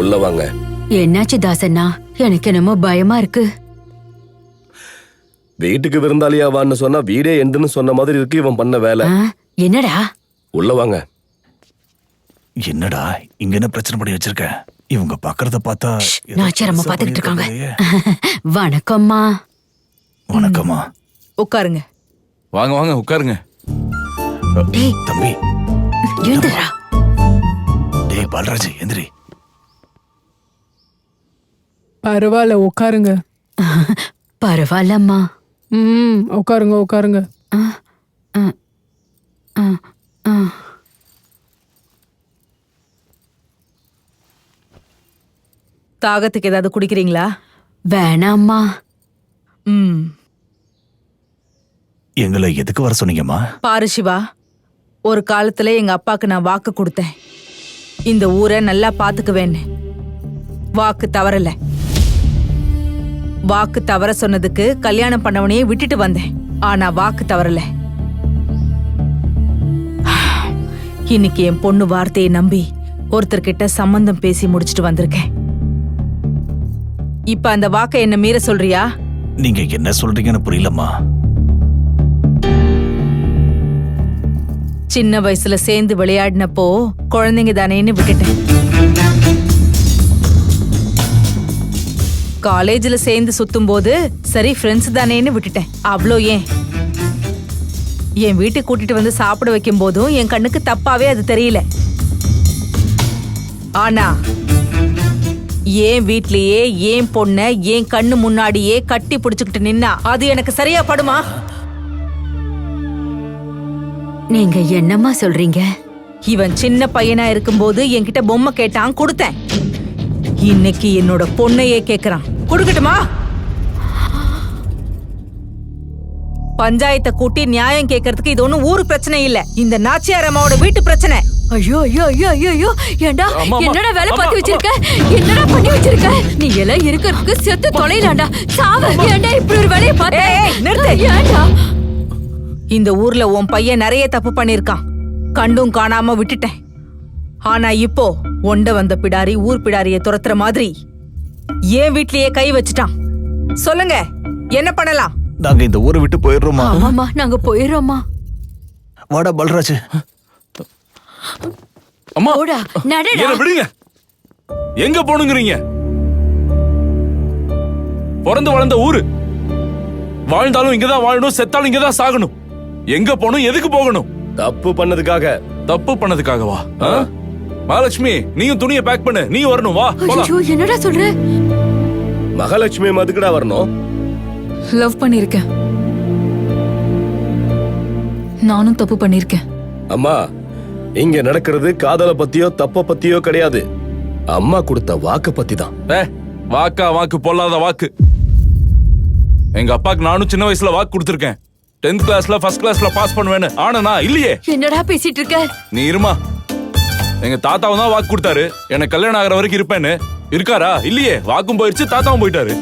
உள்ள வாங்க. என்னாச்சு தாசண்ணா? எனக்கு என்னமோ பயமா இருக்கு. வீட்டுக்கு விருந்தாளியா வான்னு சொன்னா வீடே எண்டுன்னு சொன்ன மாதிரி இருக்கு இவன் பண்ண வேலை. என்னடா? உள்ள வாங்க. என்னடா இங்க என்ன பிரச்சனை பண்ணி வச்சிருக்க? இவங்க பாக்குறத பார்த்தா நாச்சிரம்மா பாத்துக்கிட்டு இருக்காங்க. வணக்கம்மா. வணக்கம்மா. உட்காருங்க. வாங்க வாங்க உட்காருங்க. டேய் தம்பி எழுந்துடா. டேய் பால்ராஜ் எந்திரி. பரவாயில்ல உட்காருங்க. பரவாயில்லம்மா. உட்காருங்க உட்காருங்க. தாகத்துக்கு ஏதாவது குடிக்கிறீங்களா? வேணாம்மா. எங்களை எதுக்கு வர சொன்னீங்கம்மா? பாரு சிவா, ஒரு காலத்துல எங்க அப்பாக்கு நான் வாக்கு கொடுத்தேன், இந்த ஊரை நல்லா பாத்துக்குவேன்னு. வாக்கு தவறல. வாக்கு தவற சொன்னதுக்கு கல்யாணம் பண்ணவனையே விட்டுட்டு வந்தேன். ஆனா வாக்கு தவறல. இன்னைக்கு என் பொண்ணு வார்த்தையை நம்பி ஒருத்தர்கிட்ட சம்பந்தம் பேசி முடிச்சிட்டு வந்திருக்கேன். இப்ப அந்த வாக்கை என்ன மீற சொல்றியா? நீங்க என்ன சொல்றீங்கன்னு புரியலம்மா. சின்ன வயசுல சேர்ந்து விளையாடினப்போ குழந்தைங்க தானேன்னு விட்டுட்டேன். காலேஜ்ல சேர்ந்து சுத்தும் போது சரி ஃப்ரெண்ட்ஸ் தானேன்னு விட்டுட்டேன். அவ்வளோ ஏன், என் வீட்டுக்கு கூட்டிட்டு வந்து சாப்பிட வைக்கும் போதும் என் கண்ணுக்கு தப்பாவே அது தெரியல. ஆனா ஏன் வீட்லயே ஏன் பொண்ண ஏன் கண்ணு முன்னாடியே கட்டி பிடிச்சுக்கிட்டு நின்னா அது எனக்கு சரியா படுமா? நீங்க என்னம்மா சொல்றீங்க? இவன் சின்ன பையனா இருக்கும்போது என்கிட்ட பொம்மை கேட்டான், கொடுத்தேன். இன்னைக்கு என்னோட பொண்ணையே கேக்குறான், கொடுக்கட்டுமா? பஞ்சாயத்தை கூட்டி நியாயம் கேட்கறதுக்கு இது ஒண்ணும் ஊரு பிரச்சனை இல்ல, இந்த நாச்சியார் அம்மாவோட வீட்டு பிரச்சனை. ஐயோ ஐயோ ஐயோ ஐயோ ஐயோ, ஏண்டா என்னடா வேலை பார்த்து வச்சிருக்க? என்னடா பண்ணி வச்சிருக்க? நீ எல்லாம் இருக்கிறதுக்கு செத்து தொலைலாண்டா, சாவ. ஏண்டா இப்படி ஒரு வேலையை பார்த்த? நிறுத்து. ஏண்டா? இந்த ஊர்ல உன் பையன் நிறைய தப்பு பண்ணிருக்கான், கண்டும் காணாம விட்டுட்டேன். ஆனா இப்போ ஒண்ட வந்த பிடாரி ஊர் பிடாரிய துரத்துற மாதிரி ஏன் வீட்லயே கை வச்சுட்டான். சொல்லுங்க, என்ன பண்ணலாம்? நாங்க இந்த ஊரை விட்டு போயிடுறோமா? ஆமாமா, நாங்க போயிடுறோமா. வாடா பால்ராஜ். அம்மா ஓடா, நடடா. என்ன விடுங்க. எங்க போணுங்கறீங்க? பிறந்து வளர்ந்த ஊரு, வாழ்ந்தாலும் இங்கதான் வாழணும், செத்தாலும் இங்கதான் சாகணும். எங்க போகணும், எதுக்கு போகணும்? தப்பு பண்ணதுக்காக. தப்பு பண்ணதுக்காகவா? மகாலட்சுமி, நீயும் துணியை பேக் பண்ணு, நீ வரணும், வா. ஐயோ, என்னடா சொல்ற? மகாலட்சுமி மதுக்குடா வரணும்? லவ் பண்ணிருக்கேன், நானும் தப்பு பண்ணிருக்கேன். அம்மா, இங்க நடக்கிறது காதல பத்தியோ தப்ப பத்தியோ கிடையாது, அம்மா கொடுத்த வாக்கு பத்தி தான். வாக்கா? வாக்கு பொல்லாத வாக்கு. எங்க அப்பாக்கு நானும் சின்ன வயசுல வாக்கு கொடுத்திருக்கேன், 10th கிளாஸ்ல ஃபர்ஸ்ட் கிளாஸ்ல பாஸ் பண்ணுவேன்னு. ஆனா இல்லையே. என்னடா பேசிட்டு இருக்க? நீ இருமா. எங்க தாத்தாவும் தான் வாக்கு கொடுத்தாரு, எனக்கு கல்யாணம் ஆகிற வரைக்கும் இருப்பேன்னு. இருக்காரா? இல்லையே. வாக்கும் போயிடுச்சு, தாத்தாவும் போயிட்டாரு.